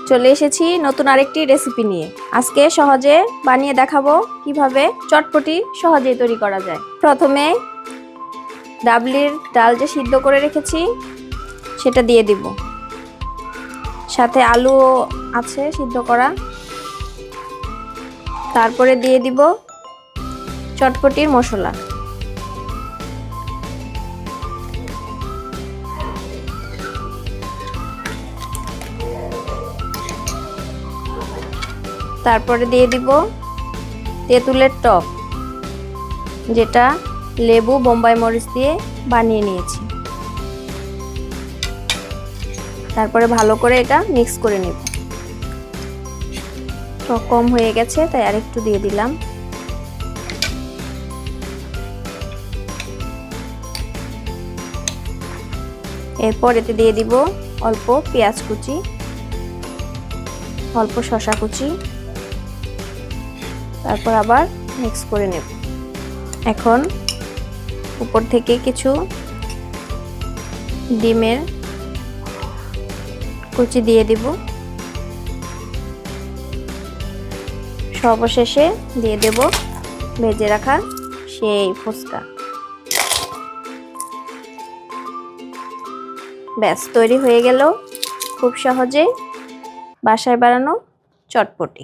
চলে এসেছি নতুন আরেকটি রেসিপি নিয়ে। আজকে সহজে বানিয়ে দেখাবো কিভাবে চটপটি সহজেই তৈরি করা যায়। প্রথমে ডাবলির ডাল যে সিদ্ধ করে রেখেছি সেটা দিয়ে দিব, সাথে আলুও আছে সিদ্ধ করা। তারপরে দিয়ে দিব চটপটির মশলা, তারপরে দিয়ে দিব তেঁতুলের টক, যেটা লেবু বোম্বাই মরিচ দিয়ে বানিয়ে নিয়েছি। তারপরে ভালো করে এটা মিক্স করে নেব। টক কম হয়ে গেছে তাই আরেকটু দিয়ে দিলাম। এরপর এতে দিয়ে দিব অল্প পেঁয়াজ কুচি, অল্প শসা কুচি, তারপর আবার মিক্স করে নেব। এখন উপর থেকে কিছু ডিমের কুচি দিয়ে দিব। সর্বশেষে দিয়ে দেব ভেজে রাখা সেই ফুচকা। ব্যাস, তৈরি হয়ে গেল খুব সহজে বাসায় বানানো চটপটি।